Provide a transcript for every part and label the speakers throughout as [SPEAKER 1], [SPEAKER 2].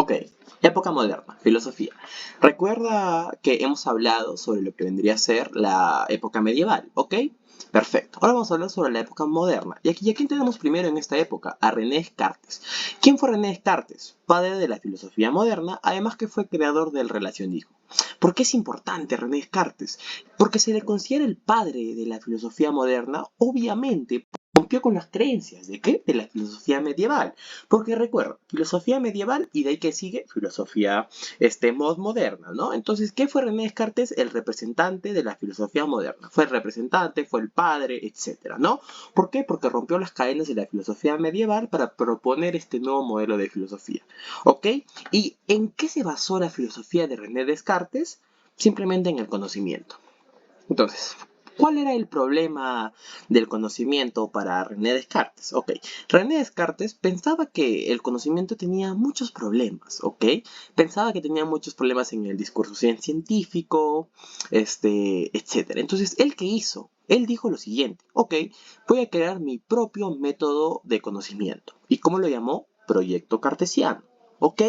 [SPEAKER 1] Ok, época moderna, filosofía. Recuerda que hemos hablado sobre lo que vendría a ser la época medieval, ¿ok? Perfecto. Ahora vamos a hablar sobre la época moderna. ¿Y a quién tenemos primero en esta época? A René Descartes. ¿Quién fue René Descartes? Padre de la filosofía moderna, además que fue creador del relacionismo. ¿Por qué es importante René Descartes? Porque se le considera el padre de la filosofía moderna, obviamente rompió con las creencias de qué? De la filosofía medieval. Porque recuerda, filosofía medieval y de ahí que sigue filosofía moderna, ¿no? Entonces, ¿qué fue René Descartes? El representante de la filosofía moderna. Fue el representante, fue el padre, etcétera, ¿no? ¿Por qué? Porque rompió las cadenas de la filosofía medieval para proponer este nuevo modelo de filosofía, ¿ok? ¿Y en qué se basó la filosofía de René Descartes? Simplemente en el conocimiento. Entonces, ¿cuál era el problema del conocimiento para René Descartes? Ok, René Descartes pensaba que el conocimiento tenía muchos problemas, ¿ok? Pensaba que tenía muchos problemas en el discurso científico, etcétera. Entonces, ¿él qué hizo? Él dijo lo siguiente, ok, voy a crear mi propio método de conocimiento. ¿Y cómo lo llamó? Proyecto cartesiano, ¿ok?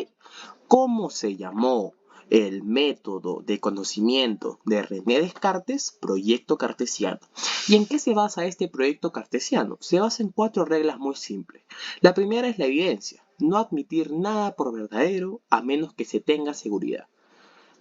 [SPEAKER 1] ¿Cómo se llamó el método de conocimiento de René Descartes? Proyecto cartesiano. ¿Y en qué se basa este proyecto cartesiano? Se basa en 4 reglas muy simples. La primera es la evidencia. No admitir nada por verdadero a menos que se tenga seguridad.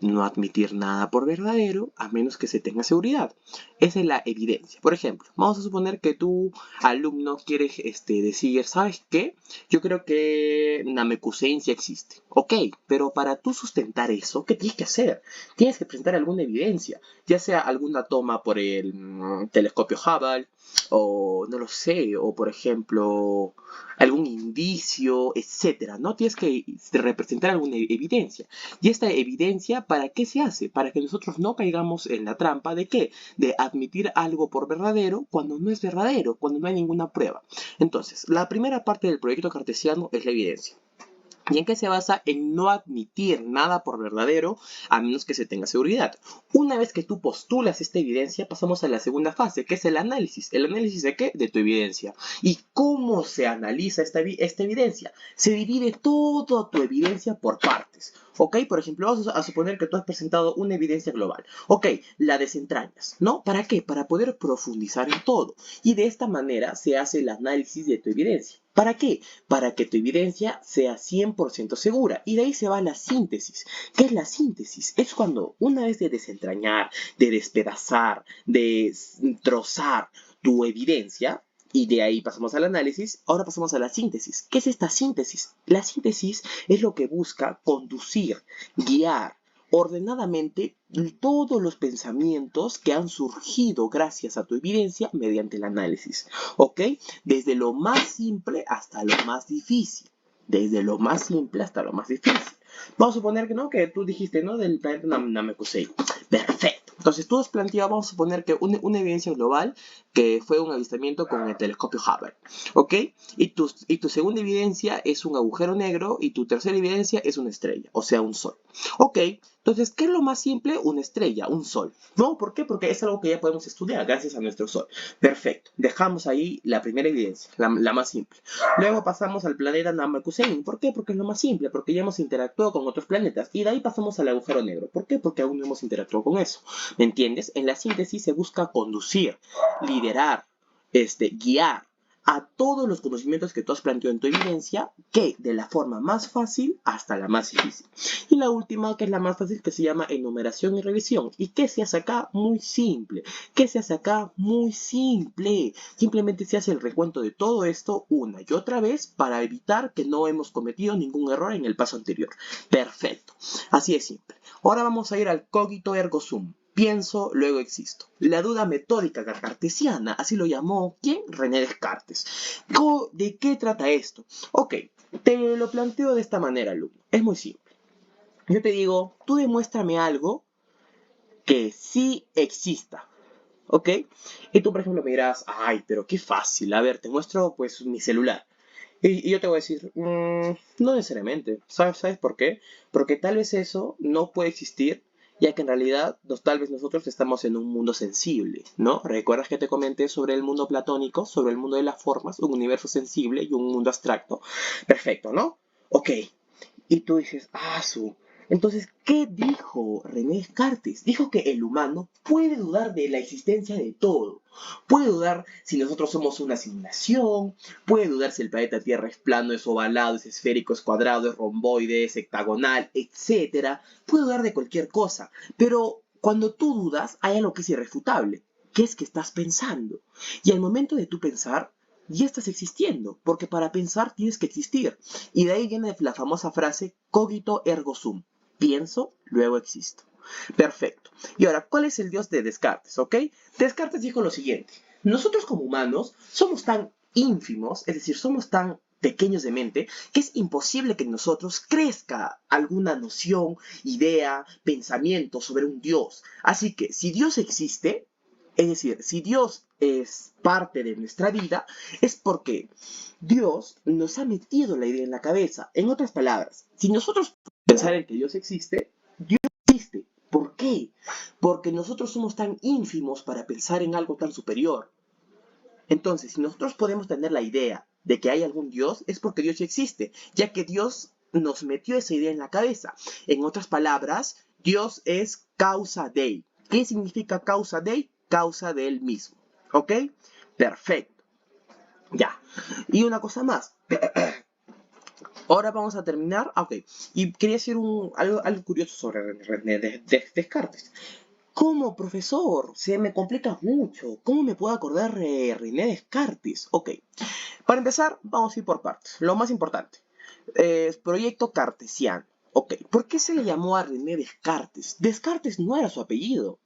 [SPEAKER 1] No admitir nada por verdadero a menos que se tenga seguridad. Esa es la evidencia. Por ejemplo, vamos a suponer que tú, alumno, quieres decir, ¿sabes qué? Yo creo que Namekusein sí existe. Ok, pero para tú sustentar eso, ¿qué tienes que hacer? Tienes que presentar alguna evidencia, ya sea alguna toma por el telescopio Hubble, o no lo sé, o por ejemplo, algún indicio, etcétera, ¿no? Tienes que representar alguna evidencia. Y esta evidencia, ¿para qué se hace? Para que nosotros no caigamos en la trampa de ¿qué? De admitir algo por verdadero cuando no es verdadero, cuando no hay ninguna prueba. Entonces, la primera parte del proyecto cartesiano es la evidencia. ¿Y en qué se basa? En no admitir nada por verdadero a menos que se tenga seguridad. Una vez que tú postulas esta evidencia, pasamos a la segunda fase, que es el análisis. ¿El análisis de qué? De tu evidencia. ¿Y cómo se analiza esta evidencia? Se divide toda tu evidencia por partes. ¿Ok? Por ejemplo, vamos a suponer que tú has presentado una evidencia global. Ok, la desentrañas, ¿no? ¿Para qué? Para poder profundizar en todo. Y de esta manera se hace el análisis de tu evidencia. ¿Para qué? Para que tu evidencia sea 100% segura. Y de ahí se va la síntesis. ¿Qué es la síntesis? Es cuando una vez de desentrañar, de despedazar, de trozar tu evidencia, y de ahí pasamos al análisis, ahora pasamos a la síntesis. ¿Qué es esta síntesis? La síntesis es lo que busca conducir, guiar ordenadamente todos los pensamientos que han surgido gracias a tu evidencia mediante el análisis. ¿Ok? Desde lo más simple hasta lo más difícil. Desde lo más simple hasta lo más difícil. Vamos a suponer que no, que tú dijiste, ¿no? Del planeta Namekusei. Perfecto. Entonces tú has planteado, vamos a suponer que una evidencia global que fue un avistamiento con el telescopio Hubble. ¿Ok? Y tu segunda evidencia es un agujero negro y tu tercera evidencia es una estrella, o sea, un sol. Ok, entonces, ¿qué es lo más simple? Una estrella, un sol. ¿No? ¿Por qué? Porque es algo que ya podemos estudiar gracias a nuestro sol. Perfecto. Dejamos ahí la primera evidencia, la más simple. Luego pasamos al planeta Namekusei. ¿Por qué? Porque es lo más simple, porque ya hemos interactuado con otros planetas. Y de ahí pasamos al agujero negro. ¿Por qué? Porque aún no hemos interactuado con eso. ¿Me entiendes? En la síntesis se busca conducir, liderar, guiar a todos los conocimientos que tú has planteado en tu evidencia, que de la forma más fácil hasta la más difícil. Y la última, que es la más fácil, que se llama enumeración y revisión. ¿Y qué se hace acá? Muy simple. ¿Qué se hace acá? Muy simple. Simplemente se hace el recuento de todo esto una y otra vez para evitar que no hemos cometido ningún error en el paso anterior. Perfecto. Así es simple. Ahora vamos a ir al cogito ergo sum. Pienso, luego existo. La duda metódica cartesiana, así lo llamó, ¿quién? René Descartes. ¿De qué trata esto? Ok, te lo planteo de esta manera, alumno. Es muy simple. Yo te digo, tú demuéstrame algo que sí exista. ¿Ok? Y tú, por ejemplo, me dirás, ay, pero qué fácil. A ver, te muestro pues mi celular. Y yo te voy a decir, no necesariamente. ¿Sabes por qué? Porque tal vez eso no puede existir, ya que en realidad tal vez nosotros estamos en un mundo sensible, ¿no? ¿Recuerdas que te comenté sobre el mundo platónico, sobre el mundo de las formas, un universo sensible y un mundo abstracto? Perfecto, ¿no? Ok. Y tú dices, Entonces, ¿qué dijo René Descartes? Dijo que el humano puede dudar de la existencia de todo. Puede dudar si nosotros somos una simulación, puede dudar si el planeta Tierra es plano, es ovalado, es esférico, es cuadrado, es romboide, es hectagonal, etc. Puede dudar de cualquier cosa. Pero cuando tú dudas, hay algo que es irrefutable, que es que estás pensando. Y al momento de tú pensar, ya estás existiendo, porque para pensar tienes que existir. Y de ahí viene la famosa frase cogito ergo sum. Pienso, luego existo. Perfecto. Y ahora, ¿cuál es el dios de Descartes? ¿Ok? Descartes dijo lo siguiente. Nosotros como humanos somos tan ínfimos, es decir, somos tan pequeños de mente, que es imposible que en nosotros crezca alguna noción, idea, pensamiento sobre un dios. Así que si Dios existe, es decir, si Dios es parte de nuestra vida, es porque Dios nos ha metido la idea en la cabeza. En otras palabras, si nosotros pensar en que Dios existe, Dios existe. ¿Por qué? Porque nosotros somos tan ínfimos para pensar en algo tan superior. Entonces, si nosotros podemos tener la idea de que hay algún Dios, es porque Dios existe, ya que Dios nos metió esa idea en la cabeza. En otras palabras, Dios es causa Dei. ¿Qué significa causa Dei? Causa de él mismo. ¿Ok? Perfecto. Ya. Y una cosa más. Ahora vamos a terminar. Ok. Y quería decir algo curioso sobre René Descartes. Como profesor, se me complica mucho. ¿Cómo me puedo acordar de René Descartes? Ok. Para empezar, vamos a ir por partes. Lo más importante. Proyecto cartesiano. Ok. ¿Por qué se le llamó a René Descartes? Descartes no era su apellido.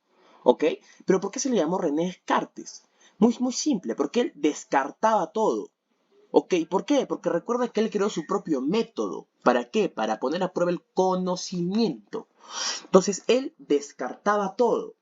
[SPEAKER 1] ¿Ok? Pero ¿por qué se le llamó René Descartes? Muy simple. Porque él descartaba todo. ¿Ok? ¿Por qué? Porque recuerda que él creó su propio método. ¿Para qué? Para poner a prueba el conocimiento. Entonces él descartaba todo.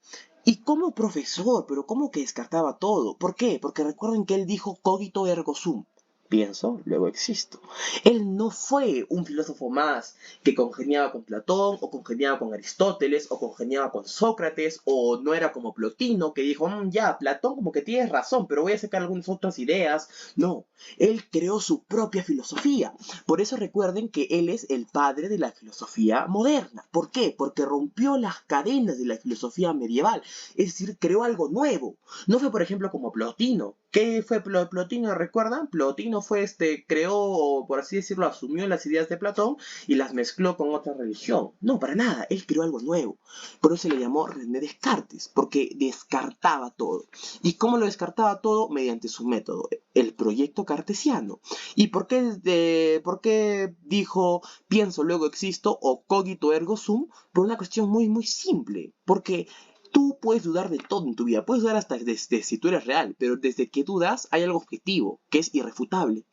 [SPEAKER 1] Y como profesor, pero ¿cómo que descartaba todo? ¿Por qué? Porque recuerden que él dijo cogito ergo sum. Pienso, luego existo. Él no fue un filósofo más que congeniaba con Platón, o congeniaba con Aristóteles, o congeniaba con Sócrates, o no era como Plotino, que dijo, ya, Platón como que tienes razón, pero voy a sacar algunas otras ideas. No, él creó su propia filosofía. Por eso recuerden que él es el padre de la filosofía moderna. ¿Por qué? Porque rompió las cadenas de la filosofía medieval. Es decir, creó algo nuevo. No fue, por ejemplo, como Plotino. ¿Qué fue Plotino? ¿Recuerdan? Plotino fue creó, o por así decirlo, asumió las ideas de Platón y las mezcló con otra religión. No, para nada. Él creó algo nuevo. Por eso se le llamó René Descartes, porque descartaba todo. ¿Y cómo lo descartaba todo? Mediante su método, el proyecto cartesiano. ¿Y por qué dijo pienso, luego existo o cogito ergo sum? Por una cuestión muy simple. Porque tú puedes dudar de todo en tu vida, puedes dudar hasta desde si tú eres real, pero desde que dudas hay algo objetivo, que es irrefutable,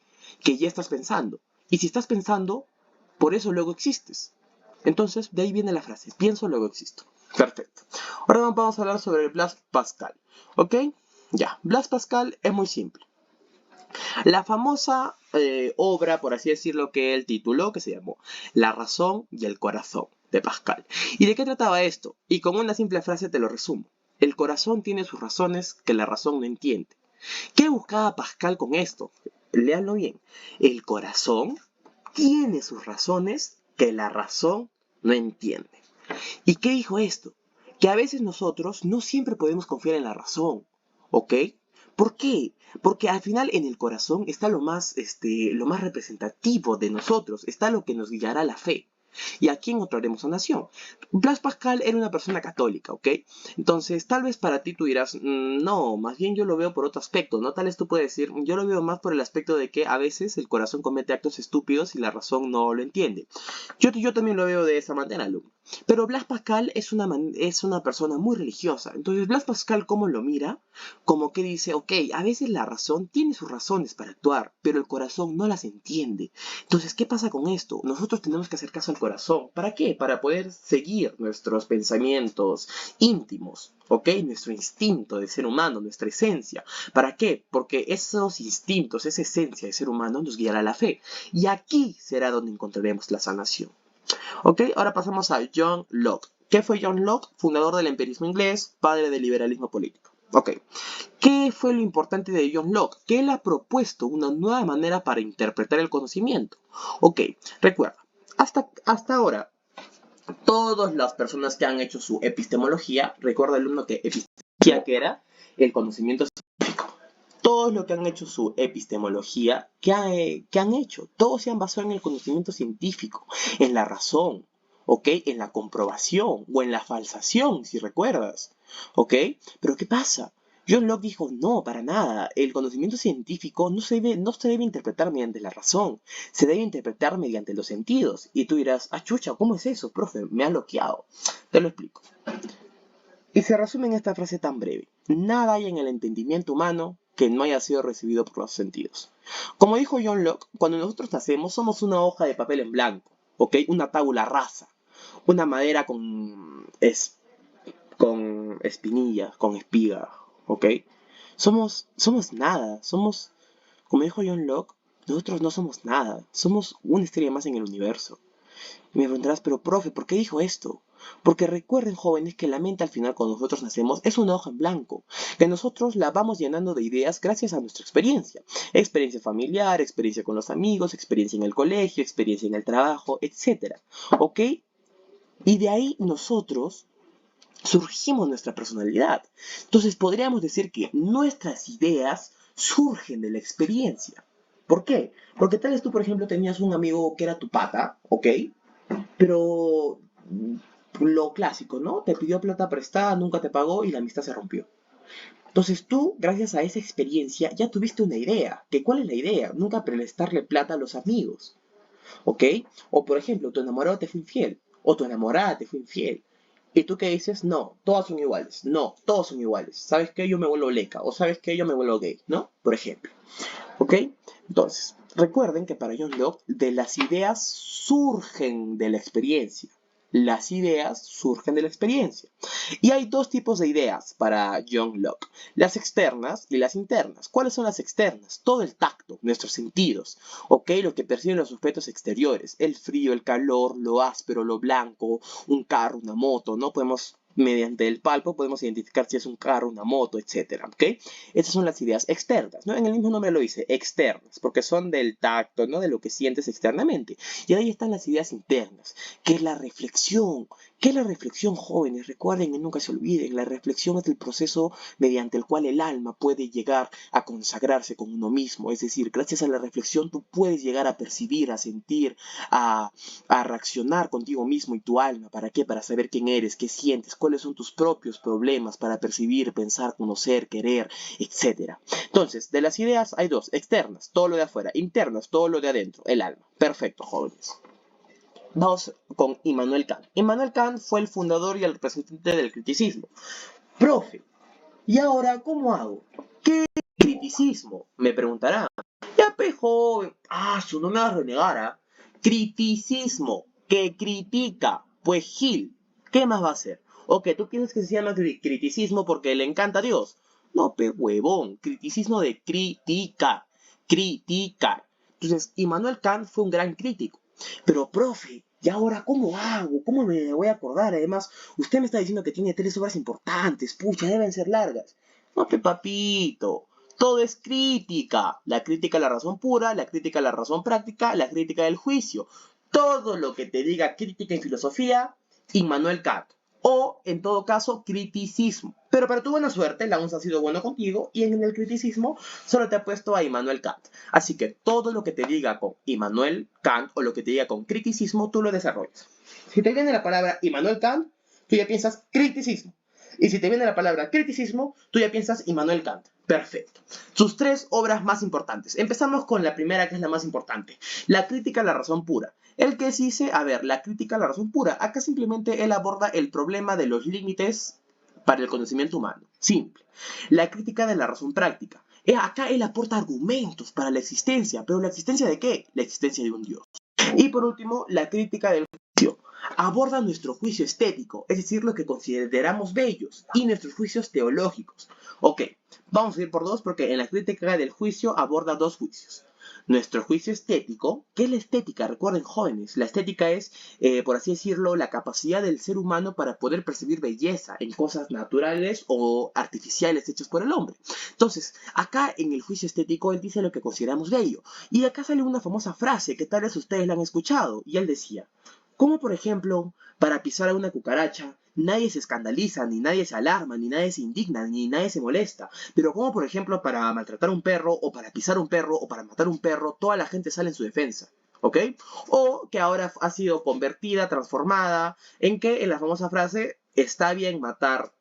[SPEAKER 1] que ya estás pensando. Y si estás pensando, por eso luego existes. Entonces, de ahí viene la frase, pienso, luego existo. Perfecto. Ahora vamos a hablar sobre el Blaise Pascal. ¿Ok? Ya, Blaise Pascal es muy simple. La famosa obra, por así decirlo, que él tituló, que se llamó La razón y el corazón, de Pascal. ¿Y de qué trataba esto? Y con una simple frase te lo resumo. El corazón tiene sus razones que la razón no entiende. ¿Qué buscaba Pascal con esto? Léanlo bien. El corazón tiene sus razones que la razón no entiende. ¿Y qué dijo esto? Que a veces nosotros no siempre podemos confiar en la razón, ¿ok? ¿Por qué? Porque al final en el corazón está lo más representativo de nosotros, está lo que nos guiará a la fe. ¿Y a quién encontraremos sanación? Blaise Pascal era una persona católica, ¿ok? Entonces, tal vez para ti tú dirás, no, más bien yo lo veo por otro aspecto, ¿no? Tal vez tú puedes decir, yo lo veo más por el aspecto de que a veces el corazón comete actos estúpidos y la razón no lo entiende. Yo también lo veo de esa manera, alumno. Pero Blaise Pascal es una persona muy religiosa. Entonces, Blaise Pascal, ¿cómo lo mira? Como que dice, ok, a veces la razón tiene sus razones para actuar, pero el corazón no las entiende. Entonces, ¿qué pasa con esto? Nosotros tenemos que hacer caso al corazón. ¿Para qué? Para poder seguir nuestros pensamientos íntimos, ¿ok? Nuestro instinto de ser humano, nuestra esencia. ¿Para qué? Porque esos instintos, esa esencia de ser humano nos guiará a la fe. Y aquí será donde encontraremos la sanación. ¿Ok? Ahora pasamos a John Locke. ¿Qué fue John Locke? Fundador del empirismo inglés, padre del liberalismo político. Ok. ¿Qué fue lo importante de John Locke? Que él ha propuesto una nueva manera para interpretar el conocimiento. Ok, recuerda, hasta ahora, todas las personas que han hecho su epistemología, recuerda el alumno que epistemología que era el conocimiento científico. Todos los que han hecho su epistemología, ¿qué han hecho? Todos se han basado en el conocimiento científico, en la razón, ¿ok? En la comprobación o en la falsación, si recuerdas, ¿ok? Pero ¿qué pasa? John Locke dijo, no, para nada, el conocimiento científico no se debe interpretar mediante la razón, se debe interpretar mediante los sentidos. Y tú dirás, ah, chucha, ¿cómo es eso, profe? Me ha bloqueado. Te lo explico. Y se resume en esta frase tan breve. Nada hay en el entendimiento humano que no haya sido recibido por los sentidos. Como dijo John Locke, cuando nosotros nacemos somos una hoja de papel en blanco, ¿ok? Una tabula rasa, una madera con espinillas, con espiga, ¿ok? Somos nada, como dijo John Locke, nosotros no somos nada, somos una estrella más en el universo. Y me preguntarás, pero profe, ¿por qué dijo esto? Porque recuerden, jóvenes, que la mente al final cuando nosotros nacemos es una hoja en blanco, que nosotros la vamos llenando de ideas gracias a nuestra experiencia. Experiencia familiar, experiencia con los amigos, experiencia en el colegio, experiencia en el trabajo, etc. ¿Ok? Y de ahí nosotros surgimos nuestra personalidad. Entonces podríamos decir que nuestras ideas surgen de la experiencia. ¿Por qué? Porque tal vez tú, por ejemplo, tenías un amigo que era tu pata, ¿ok? Pero lo clásico, ¿no? Te pidió plata prestada, nunca te pagó y la amistad se rompió. Entonces tú, gracias a esa experiencia, ya tuviste una idea. ¿Que cuál es la idea? Nunca prestarle plata a los amigos, ¿ok? O por ejemplo, tu enamorado te fue infiel, o tu enamorada te fue infiel. ¿Y tú qué dices? No, todas son iguales. No, todos son iguales. ¿Sabes qué? Yo me vuelvo leca. O ¿sabes qué? Yo me vuelvo gay, ¿no? Por ejemplo. ¿Ok? Entonces, recuerden que para John Locke, de las ideas surgen de la experiencia. Las ideas surgen de la experiencia. Y hay dos tipos de ideas para John Locke. Las externas y las internas. ¿Cuáles son las externas? Todo el tacto, nuestros sentidos. ¿Ok? Lo que perciben los objetos exteriores. El frío, el calor, lo áspero, lo blanco, un carro, una moto. No podemos mediante el palpo podemos identificar si es un carro, una moto, etcétera, ¿ok? Estas son las ideas externas, ¿no? En el mismo nombre lo dice, externas, porque son del tacto, ¿no? De lo que sientes externamente. Y ahí están las ideas internas, que es la reflexión. ¿Qué es la reflexión, jóvenes? Recuerden y nunca se olviden, la reflexión es el proceso mediante el cual el alma puede llegar a consagrarse con uno mismo. Es decir, gracias a la reflexión tú puedes llegar a percibir, a sentir, a reaccionar contigo mismo y tu alma. ¿Para qué? Para saber quién eres, qué sientes, cuáles son tus propios problemas, para percibir, pensar, conocer, querer, etc. Entonces, de las ideas hay dos, externas, todo lo de afuera, internas, todo lo de adentro, el alma. Perfecto, jóvenes. Vamos con Immanuel Kant. Immanuel Kant fue el fundador y el representante del criticismo. Profe, ¿y ahora cómo hago? ¿Qué criticismo? Me preguntarán. Ya, pe, joven. Ah, su no me vas a renegar, ¿ah? Criticismo, que critica. Pues Gil, ¿qué más va a hacer? ¿O que tú piensas que se llama criticismo porque le encanta a Dios? No, pe, huevón. Criticismo de critica. Critica. Entonces, Immanuel Kant fue un gran crítico. Pero, profe, ¿y ahora cómo hago? ¿Cómo me voy a acordar? Además, usted me está diciendo que tiene 3 obras importantes. Pucha, deben ser largas. No, pe, papito. Todo es crítica. La crítica a la razón pura, la crítica a la razón práctica, la crítica del juicio. Todo lo que te diga crítica en filosofía, Immanuel Kant. O, en todo caso, criticismo. Pero para tu buena suerte, la ONS ha sido bueno contigo y en el criticismo solo te ha puesto a Immanuel Kant. Así que todo lo que te diga con Immanuel Kant o lo que te diga con criticismo, tú lo desarrollas. Si te viene la palabra Immanuel Kant, tú ya piensas criticismo. Y si te viene la palabra criticismo, tú ya piensas Immanuel Kant. Perfecto. Sus 3 obras más importantes. Empezamos con la primera, que es la más importante. La crítica a la razón pura. El que dice, a ver, la crítica a la razón pura. Acá simplemente él aborda el problema de los límites para el conocimiento humano. Simple. La crítica de la razón práctica. Acá él aporta argumentos para la existencia. ¿Pero la existencia de qué? La existencia de un Dios. Y por último, la crítica del juicio. Aborda nuestro juicio estético, es decir, lo que consideramos bellos, y nuestros juicios teológicos. Ok, vamos a ir por 2 porque en la crítica del juicio aborda 2 juicios. Nuestro juicio estético, ¿qué es la estética? Recuerden, jóvenes, la estética es, por así decirlo, la capacidad del ser humano para poder percibir belleza en cosas naturales o artificiales hechas por el hombre. Entonces, acá en el juicio estético él dice lo que consideramos bello. Y acá sale una famosa frase que tal vez ustedes la han escuchado, y él decía, Como por ejemplo, para pisar a una cucaracha, nadie se escandaliza, ni nadie se alarma, ni nadie se indigna, ni nadie se molesta. Pero como por ejemplo para maltratar a un perro, o para pisar a un perro, o para matar a un perro, toda la gente sale en su defensa. ¿Ok? O que ahora ha sido convertida, transformada, en la famosa frase, está bien matar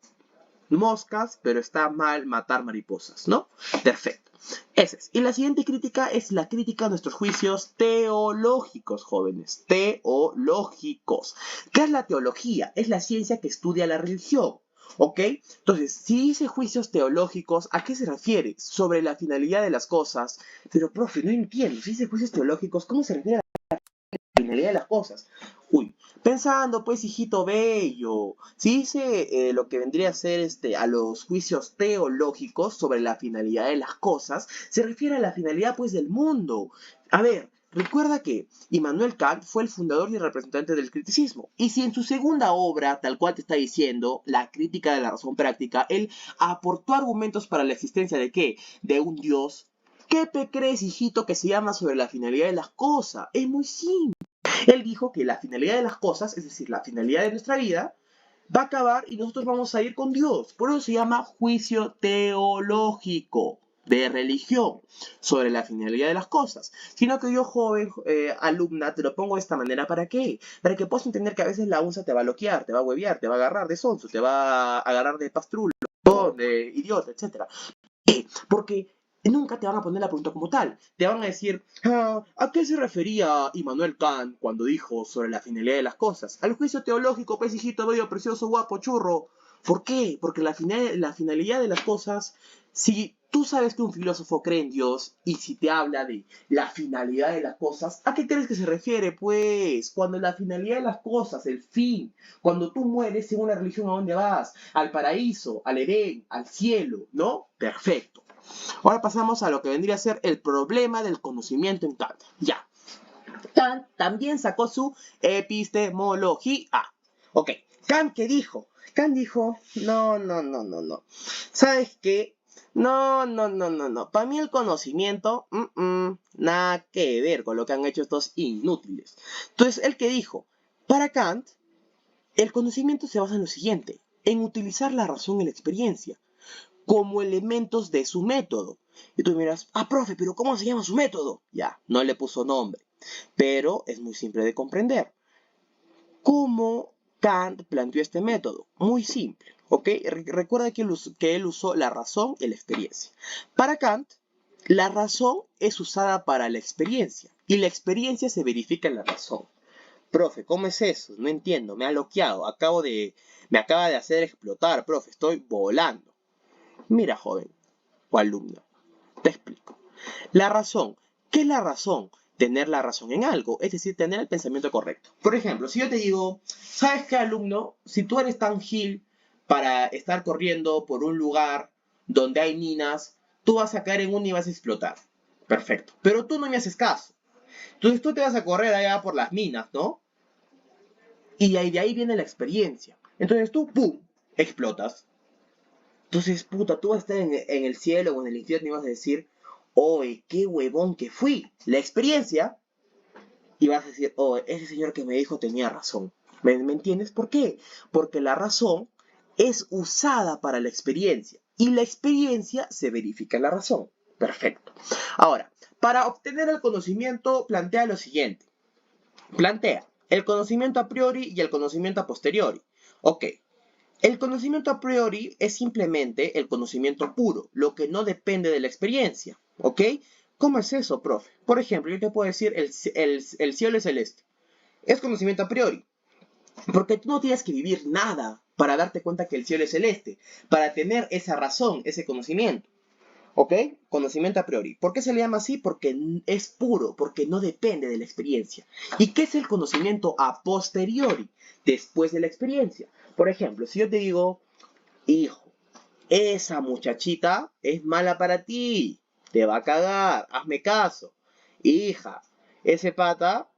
[SPEAKER 1] moscas, pero está mal matar mariposas, ¿no? Perfecto. Ese es. Y la siguiente crítica es la crítica a nuestros juicios teológicos, jóvenes. Teológicos. ¿Qué es la teología? Es la ciencia que estudia la religión. ¿Ok? Entonces, si dice juicios teológicos, ¿a qué se refiere? Sobre la finalidad de las cosas. Pero, profe, no entiendo. Si dice juicios teológicos, ¿cómo se refiere a la finalidad de las cosas? Uy, pensando, pues, hijito bello, si dice lo que vendría a ser a los juicios teológicos sobre la finalidad de las cosas, se refiere a la finalidad, pues, del mundo. A ver, recuerda que Immanuel Kant fue el fundador y el representante del criticismo. Y si en su segunda obra, tal cual te está diciendo, La crítica de la razón práctica, él aportó argumentos para la existencia de ¿qué? De un Dios. ¿Qué te crees, hijito, que se llama sobre la finalidad de las cosas? Es muy simple. Él dijo que la finalidad de las cosas, es decir, la finalidad de nuestra vida, va a acabar y nosotros vamos a ir con Dios. Por eso se llama juicio teológico de religión sobre la finalidad de las cosas. Sino que yo, joven alumna, te lo pongo de esta manera. ¿Para qué? Para que puedas entender que a veces la UNSA te va a bloquear, te va a huevear, te va a agarrar de sonso, te va a agarrar de pastrulo, de idiota, etc. Porque nunca te van a poner la pregunta como tal. Te van a decir, ¿a qué se refería Immanuel Kant cuando dijo sobre la finalidad de las cosas? Al juicio teológico, pues, hijito bello, precioso, guapo, churro. ¿Por qué? Porque la finalidad de las cosas, si tú sabes que un filósofo cree en Dios y si te habla de la finalidad de las cosas, ¿a qué crees que se refiere? Pues, cuando la finalidad de las cosas, el fin, cuando tú mueres, según la religión, ¿a dónde vas? Al paraíso, al Edén, al cielo, ¿no? Perfecto. Ahora pasamos a lo que vendría a ser el problema del conocimiento en Kant. Ya. Kant también sacó su epistemología. Ok. Kant, ¿qué dijo? Kant dijo, no. ¿Sabes qué? No. Para mí el conocimiento, nada que ver con lo que han hecho estos inútiles. Entonces, ¿él qué dijo? Para Kant, el conocimiento se basa en lo siguiente, en utilizar la razón y la experiencia como elementos de su método. Y tú miras, profe, pero ¿cómo se llama su método? Ya, no le puso nombre, pero es muy simple de comprender. ¿Cómo Kant planteó este método? Muy simple, ¿ok? Recuerda que él usó la razón y la experiencia. Para Kant, la razón es usada para la experiencia y la experiencia se verifica en la razón. Profe, ¿cómo es eso? No entiendo, me ha bloqueado, me acaba de hacer explotar, profe, estoy volando. Mira, joven o alumno, te explico. La razón. ¿Qué es la razón? Tener la razón en algo, es decir, tener el pensamiento correcto. Por ejemplo, si yo te digo, ¿sabes qué, alumno? Si tú eres tan gil para estar corriendo por un lugar donde hay minas, tú vas a caer en una y vas a explotar. Perfecto. Pero tú no me haces caso. Entonces tú te vas a correr allá por las minas, ¿no? Y de ahí viene la experiencia. Entonces tú, ¡pum!, explotas. Entonces, puta, tú vas a estar en el cielo o en el infierno y vas a decir, oye, qué huevón que fui. La experiencia. Y vas a decir, oh, ese señor que me dijo tenía razón. ¿Me entiendes? ¿Por qué? Porque la razón es usada para la experiencia. Y la experiencia se verifica en la razón. Perfecto. Ahora, para obtener el conocimiento, plantea lo siguiente. Plantea el conocimiento a priori y el conocimiento a posteriori. Ok. El conocimiento a priori es simplemente el conocimiento puro, lo que no depende de la experiencia, ¿ok? ¿Cómo es eso, profe? Por ejemplo, yo te puedo decir el cielo es celeste. Es conocimiento a priori, porque tú no tienes que vivir nada para darte cuenta que el cielo es celeste, para tener esa razón, ese conocimiento. ¿Ok? Conocimiento a priori. ¿Por qué se le llama así? Porque es puro, porque no depende de la experiencia. ¿Y qué es el conocimiento a posteriori? Después de la experiencia. Por ejemplo, si yo te digo, hijo, esa muchachita es mala para ti, te va a cagar, hazme caso. Hija, ese pata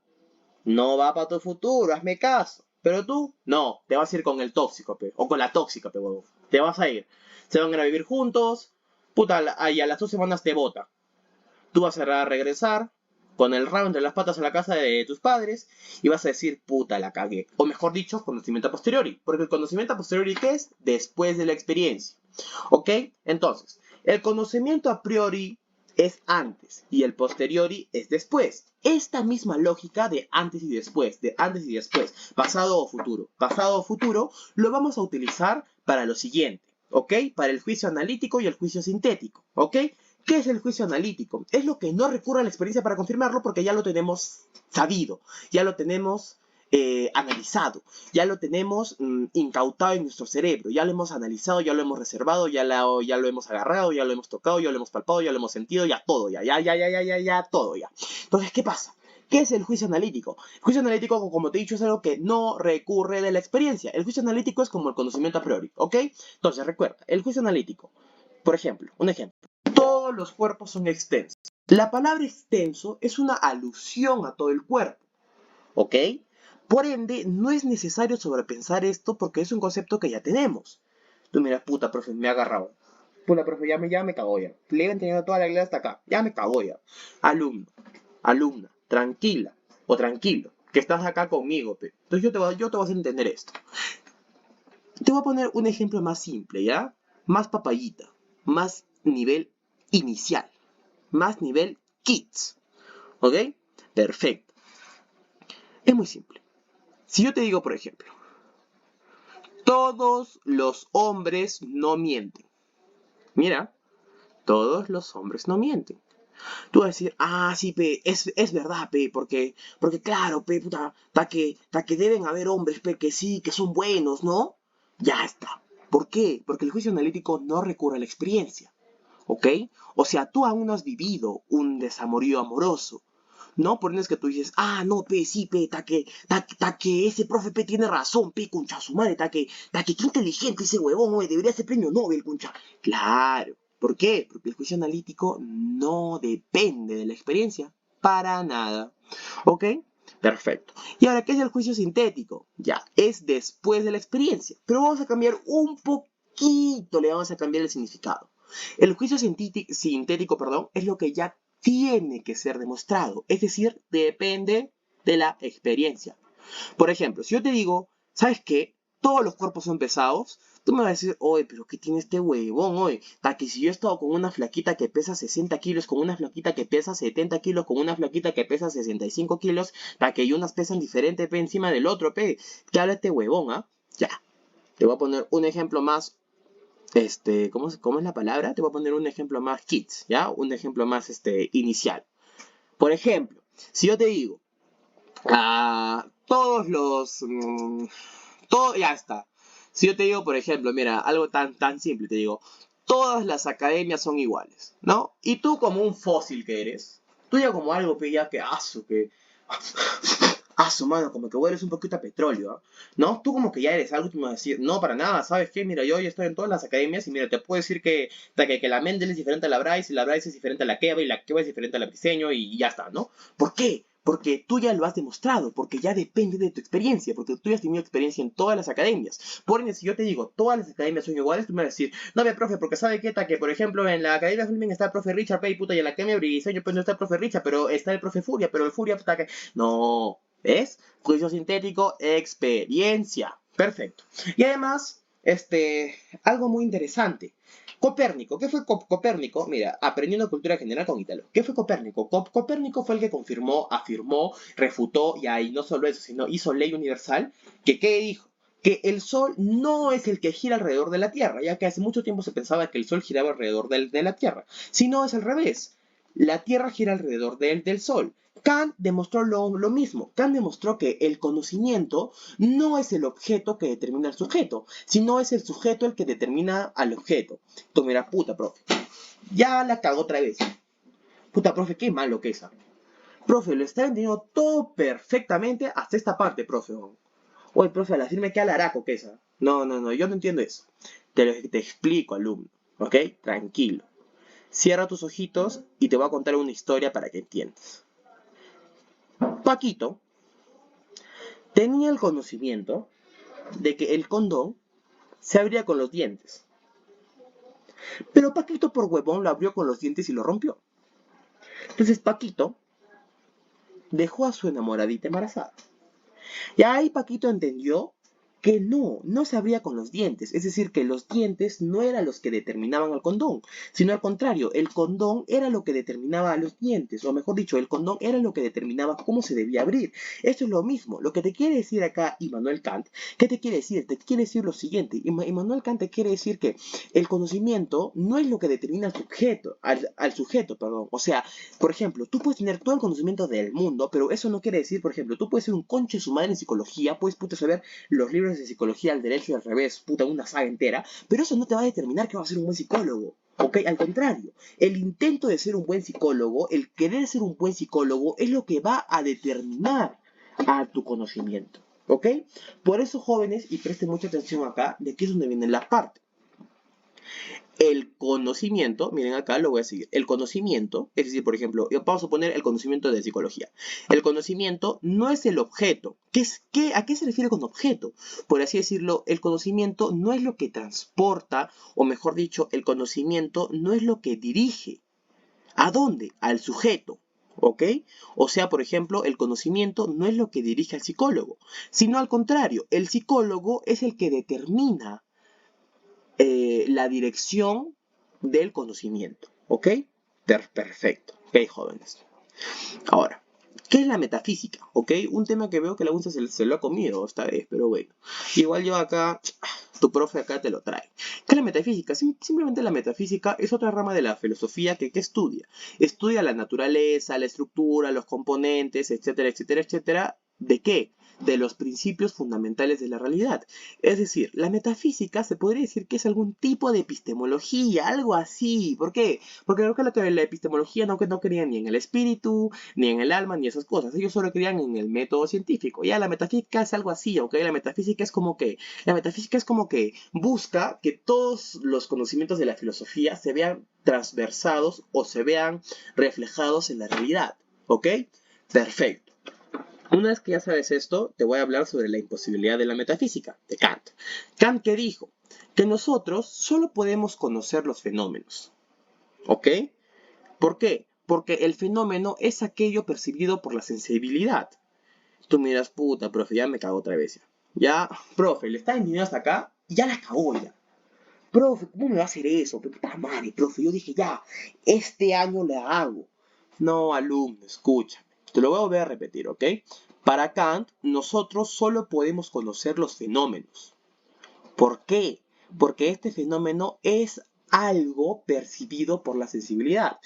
[SPEAKER 1] no va para tu futuro, hazme caso. Pero tú, no, te vas a ir con el tóxico, pe, o con la tóxica, pe, huevón. Te vas a ir. Se van a ir a vivir juntos. Puta, y a las 2 semanas te bota. Tú vas a regresar con el rabo entre las patas a la casa de tus padres y vas a decir, puta, la cagué. O mejor dicho, conocimiento a posteriori. Porque el conocimiento a posteriori, ¿qué es? Después de la experiencia. ¿Ok? Entonces, el conocimiento a priori es antes y el posteriori es después. Esta misma lógica de antes y después, pasado o futuro, lo vamos a utilizar para lo siguiente, ¿ok? Para el juicio analítico y el juicio sintético, ¿ok? ¿Qué es el juicio analítico? Es lo que no recurre a la experiencia para confirmarlo porque ya lo tenemos sabido, ya lo tenemos analizado, ya lo tenemos incautado en nuestro cerebro, ya lo hemos analizado, ya lo hemos reservado, ya lo hemos agarrado, ya lo hemos tocado, ya lo hemos palpado, ya lo hemos sentido, ya todo, ya, todo ya. Entonces, ¿qué pasa? ¿Qué es el juicio analítico? El juicio analítico, como te he dicho, es algo que no recurre de la experiencia. El juicio analítico es como el conocimiento a priori, ¿ok? Entonces, recuerda, el juicio analítico, por ejemplo, un ejemplo. Todos los cuerpos son extensos. La palabra extenso es una alusión a todo el cuerpo, ¿ok? Por ende, no es necesario sobrepensar esto porque es un concepto que ya tenemos. Tú miras, puta, profe, me ha agarrado. Puta, profe, ya me cagó ya. Le iban teniendo toda la clase hasta acá. Ya me cagó ya. Alumno, alumna, tranquila o tranquilo, que estás acá conmigo, pe. Entonces yo te voy a hacer entender esto. Te voy a poner un ejemplo más simple, ¿ya? Más papayita, más nivel inicial, más nivel kids, ¿ok? Perfecto. Es muy simple. Si yo te digo, por ejemplo, todos los hombres no mienten. Mira, todos los hombres no mienten. Tú vas a decir, ah, sí, pe, es verdad, pe, porque claro, pe, puta, ta que deben haber hombres, pe, que sí, que son buenos, ¿no? Ya está. ¿Por qué? Porque el juicio analítico no recurre a la experiencia, ¿ok? O sea, tú aún no has vivido un desamorío amoroso, ¿no? Por eso es que tú dices, ah, no, pe, sí, pe, ta que ese profe, pe, tiene razón, pe, concha su madre, ta que qué inteligente ese huevón, oye, debería ser premio Nobel, concha. Claro. ¿Por qué? Porque el juicio analítico no depende de la experiencia, para nada. ¿Ok? Perfecto. ¿Y ahora qué es el juicio sintético? Ya, es después de la experiencia, pero vamos a cambiar un poquito, le vamos a cambiar el significado. El juicio sintético, perdón, es lo que ya tiene que ser demostrado, es decir, depende de la experiencia. Por ejemplo, si yo te digo, ¿sabes qué? Todos los cuerpos son pesados. Tú me vas a decir, oye, pero ¿qué tiene este huevón, oye? Ta que si yo he estado con una flaquita que pesa 60 kilos, con una flaquita que pesa 70 kilos, con una flaquita que pesa 65 kilos, ta que y unas pesan diferente, pe, encima del otro, pe. ¿Qué habla este huevón, ah? Ya. Te voy a poner un ejemplo más, ¿cómo es la palabra? Te voy a poner un ejemplo más kids, ¿ya? Un ejemplo más, inicial. Por ejemplo, si yo te digo, todos los... todo, ya está. Si yo te digo, por ejemplo, mira, algo tan simple, te digo, todas las academias son iguales, ¿no? Y tú como un fósil que eres, tú ya como algo, pe, ya que aso, que... Aso, mano, como que hueles un poquito a petróleo, ¿ah? ¿No? Tú como que ya eres algo, tú me vas a decir, no, para nada, ¿sabes qué? Mira, yo ya estoy en todas las academias y mira, te puedo decir que la Mendel es diferente a la Bryce y la Bryce es diferente a la Keva y la Keva es diferente a la Briseño y ya está, ¿no? ¿Por qué? Porque tú ya lo has demostrado, porque ya depende de tu experiencia, porque tú ya has tenido experiencia en todas las academias. Por ende, si yo te digo, todas las academias son iguales, tú me vas a decir, no, ve, profe, porque sabe qué, que por ejemplo en la academia Filming está el profe Richard, pe, puta, y en la academia Briseño, pues no está el profe Richard, pero está el profe Furia, pero el Furia, puta, que... No, ¿ves? Juicio sintético, experiencia. Perfecto. Y además, algo muy interesante. Copérnico, ¿qué fue Copérnico? Mira, aprendiendo cultura general con Ítalo. ¿Qué fue Copérnico? Copérnico fue el que confirmó, afirmó, refutó, y ahí no solo eso, sino hizo ley universal, que ¿qué dijo? Que el Sol no es el que gira alrededor de la Tierra, ya que hace mucho tiempo se pensaba que el Sol giraba alrededor de la Tierra, sino es al revés. La Tierra gira alrededor del Sol. Kant demostró lo mismo. Kant demostró que el conocimiento no es el objeto que determina al sujeto, sino es el sujeto el que determina al objeto. Tú mira, puta, profe. Ya la cagó otra vez. Puta, profe, qué malo que es. Profe, lo está entendiendo todo perfectamente hasta esta parte, profe. Oye, profe, a la firme que alaraco que es. No, yo no entiendo eso. Te explico, alumno. ¿Ok? Tranquilo. Cierra tus ojitos y te voy a contar una historia para que entiendas. Paquito tenía el conocimiento de que el condón se abría con los dientes. Pero Paquito por huevón lo abrió con los dientes y lo rompió. Entonces Paquito dejó a su enamoradita embarazada. Y ahí Paquito entendió que no se abría con los dientes, es decir, que los dientes no eran los que determinaban al condón, sino al contrario, el condón era lo que determinaba a los dientes, o mejor dicho, el condón era lo que determinaba cómo se debía abrir. Esto es lo mismo, lo que te quiere decir acá Immanuel Kant, ¿qué te quiere decir? Te quiere decir lo siguiente, Immanuel Kant te quiere decir que el conocimiento no es lo que determina al sujeto, perdón, o sea, por ejemplo, tú puedes tener todo el conocimiento del mundo, pero eso no quiere decir, por ejemplo, tú puedes ser un conche de su madre en psicología, puedes saber los libros de psicología al derecho y al revés, una saga entera, pero eso no te va a determinar que vas a ser un buen psicólogo. ¿Ok? Al contrario, el intento de ser un buen psicólogo, el querer ser un buen psicólogo, es lo que va a determinar a tu conocimiento. ¿Ok? Por eso, jóvenes, y presten mucha atención acá, de aquí es donde vienen las partes. El conocimiento, miren acá lo voy a seguir, el conocimiento, es decir, por ejemplo, vamos a poner el conocimiento de psicología. El conocimiento no es el objeto. ¿A qué se refiere con objeto? Por así decirlo, el conocimiento no es lo que transporta, o mejor dicho, el conocimiento no es lo que dirige. ¿A dónde? Al sujeto. ¿Ok? O sea, por ejemplo, el conocimiento no es lo que dirige al psicólogo, sino al contrario, el psicólogo es el que determina la dirección del conocimiento. ¿Ok? Perfecto. Ok, jóvenes. Ahora, ¿qué es la metafísica? ¿Ok? Un tema que veo que la UNSA se lo ha comido esta vez, pero bueno. Igual yo acá, tu profe acá te lo trae. ¿Qué es la metafísica? Simplemente la metafísica es otra rama de la filosofía que estudia. Estudia la naturaleza, la estructura, los componentes, etcétera, etcétera, etcétera. ¿De qué? De los principios fundamentales de la realidad. Es decir, la metafísica se podría decir que es algún tipo de epistemología, algo así. ¿Por qué? Porque creo que la epistemología no creían ni en el espíritu, ni en el alma, ni esas cosas. Ellos solo creían en el método científico. Ya la metafísica es algo así, ¿ok? La metafísica es como que busca que todos los conocimientos de la filosofía se vean transversados o se vean reflejados en la realidad, ¿ok? Perfecto. Una vez que ya sabes esto, te voy a hablar sobre la imposibilidad de la metafísica, de Kant. Kant, ¿qué dijo? Que nosotros solo podemos conocer los fenómenos. ¿Ok? ¿Por qué? Porque el fenómeno es aquello percibido por la sensibilidad. Tú miras, puta, profe, ya me cago otra vez ya. Ya, profe, le está entendiendo hasta acá y ya la cagó ya. Profe, ¿cómo me va a hacer eso? Puta madre, profe, yo dije ya, este año la hago. No, alumno, escúchame. Te lo voy a volver a repetir, ¿ok? Para Kant, nosotros solo podemos conocer los fenómenos. ¿Por qué? Porque este fenómeno es algo percibido por la sensibilidad.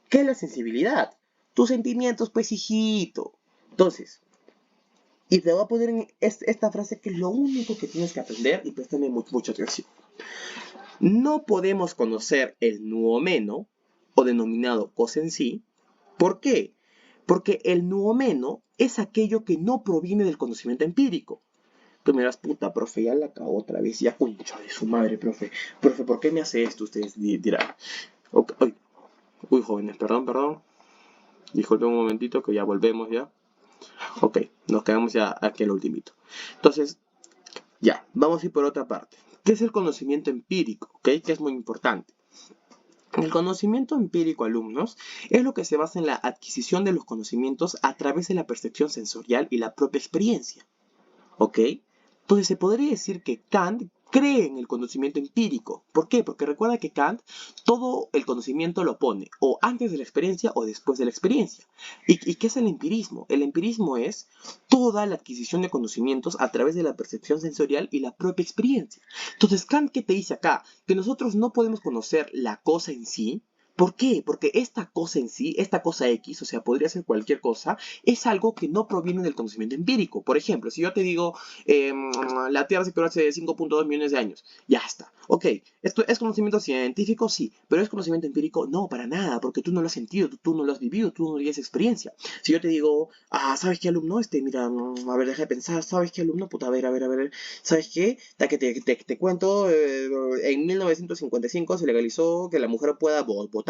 [SPEAKER 1] ¿Qué es la sensibilidad? Tus sentimientos, pues, hijito. Entonces, y te voy a poner en esta frase que es lo único que tienes que aprender y préstame mucha atención. No podemos conocer el nuomeno, o denominado cosa en sí. ¿Por qué? Porque el nuomeno es aquello que no proviene del conocimiento empírico. Tú me dirás, puta, profe, ya la acabó otra vez, ya concha de su madre, profe. Profe, ¿por qué me hace esto? Ustedes dirán. Okay. Uy, jóvenes, perdón. Disculpen un momentito que ya volvemos ya. Ok, nos quedamos ya aquí al ultimito. Entonces, ya, vamos a ir por otra parte. ¿Qué es el conocimiento empírico? ¿Ok? Que es muy importante. El conocimiento empírico, alumnos, es lo que se basa en la adquisición de los conocimientos a través de la percepción sensorial y la propia experiencia. ¿Ok? Entonces se podría decir que Kant cree en el conocimiento empírico. ¿Por qué? Porque recuerda que Kant todo el conocimiento lo pone o antes de la experiencia o después de la experiencia. ¿Y qué es el empirismo? El empirismo es toda la adquisición de conocimientos a través de la percepción sensorial y la propia experiencia. Entonces, Kant, ¿qué te dice acá? Que nosotros no podemos conocer la cosa en sí. ¿Por qué? Porque esta cosa en sí, esta cosa X, o sea, podría ser cualquier cosa, es algo que no proviene del conocimiento empírico. Por ejemplo, si yo te digo, la Tierra se creó hace 5.2 millones de años, ya está. Ok, ¿esto es conocimiento científico? Sí, pero ¿es conocimiento empírico? No, para nada, porque tú no lo has sentido, tú no lo has vivido, tú no tienes experiencia. Si yo te digo, ¿sabes qué, alumno? Mira, a ver, deja de pensar, ¿sabes qué, alumno? Puta, a ver, ¿sabes qué? Te cuento, en 1955 se legalizó que la mujer pueda votar.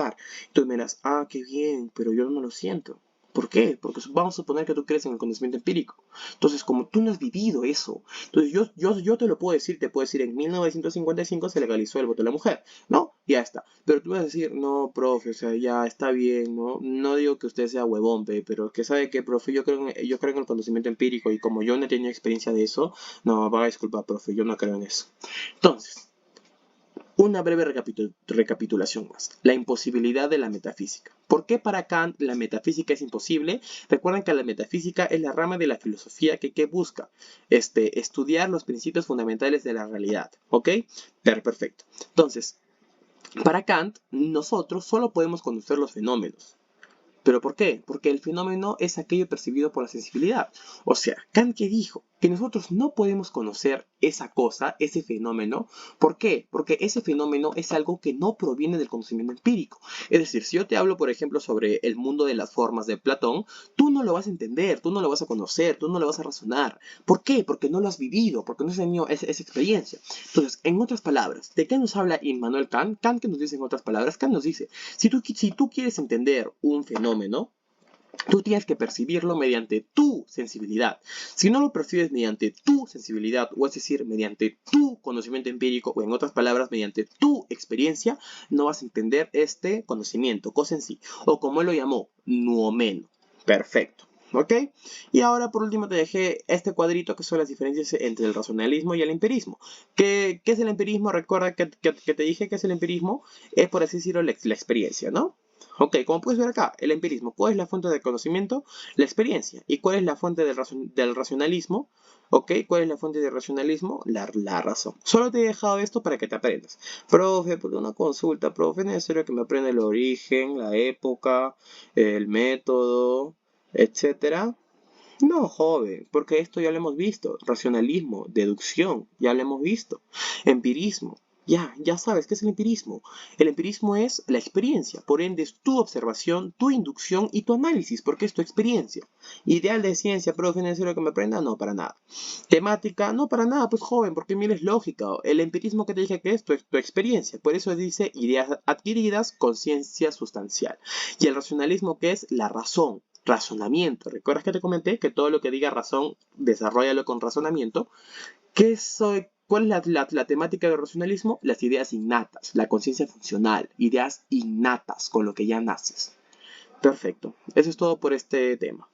[SPEAKER 1] Tú me dirás, qué bien, pero yo no lo siento. ¿Por qué? Porque vamos a suponer que tú crees en el conocimiento empírico. Entonces, como tú no has vivido eso, entonces yo te lo puedo decir, te puedo decir, en 1955 se legalizó el voto de la mujer, ¿no? Ya está. Pero tú vas a decir, no, profe, o sea, ya está bien, ¿no? No digo que usted sea huevón, pero que sabe que, profe, yo creo en el conocimiento empírico y como yo no he tenido experiencia de eso, no, va a disculpar, profe, yo no creo en eso. Entonces, una breve recapitulación más. La imposibilidad de la metafísica. ¿Por qué para Kant la metafísica es imposible? Recuerden que la metafísica es la rama de la filosofía que busca estudiar los principios fundamentales de la realidad. ¿Ok? Perfecto. Entonces, para Kant, nosotros solo podemos conocer los fenómenos. ¿Pero por qué? Porque el fenómeno es aquello percibido por la sensibilidad. O sea, Kant que dijo que nosotros no podemos conocer esa cosa, ese fenómeno. ¿Por qué? Porque ese fenómeno es algo que no proviene del conocimiento empírico. Es decir, si yo te hablo, por ejemplo, sobre el mundo de las formas de Platón, tú no lo vas a entender, tú no lo vas a conocer, tú no lo vas a razonar. ¿Por qué? Porque no lo has vivido, porque no has tenido esa experiencia. Entonces, en otras palabras, ¿de qué nos habla Immanuel Kant? Kant, ¿qué nos dice en otras palabras? Kant nos dice, si tú quieres entender un fenómeno, tú tienes que percibirlo mediante tu sensibilidad. Si no lo percibes mediante tu sensibilidad, o es decir, mediante tu conocimiento empírico, o en otras palabras, mediante tu experiencia, no vas a entender este conocimiento, cosa en sí. O como él lo llamó, nuomeno. Perfecto. ¿Ok? Y ahora por último te dejé este cuadrito que son las diferencias entre el racionalismo y el empirismo. ¿Qué es el empirismo? Recuerda que te dije que es el empirismo, es por así decirlo la experiencia, ¿no? Ok, como puedes ver acá, el empirismo. ¿Cuál es la fuente del conocimiento? La experiencia. ¿Y cuál es la fuente del racionalismo? Ok, ¿cuál es la fuente del racionalismo? La razón. Solo te he dejado esto para que te aprendas. Profe, por una consulta, profe, es necesario que me aprenda el origen, la época, el método, etcétera. No, joven, porque esto ya lo hemos visto. Racionalismo, deducción, ya lo hemos visto. Empirismo, ya sabes qué es el empirismo. El empirismo es la experiencia, por ende es tu observación, tu inducción y tu análisis, porque es tu experiencia. Ideal de ciencia, profe, ¿necesario que me aprenda? No, para nada. Temática, no, para nada, pues joven, porque mira, es lógica. El empirismo que te dije que es tu experiencia, por eso dice ideas adquiridas, conciencia sustancial. Y el racionalismo que es la razón. Razonamiento. ¿Recuerdas que te comenté que todo lo que diga razón, desarrollalo con razonamiento? ¿Cuál es la temática del racionalismo? Las ideas innatas, la conciencia funcional, ideas innatas con lo que ya naces. Perfecto. Eso es todo por este tema.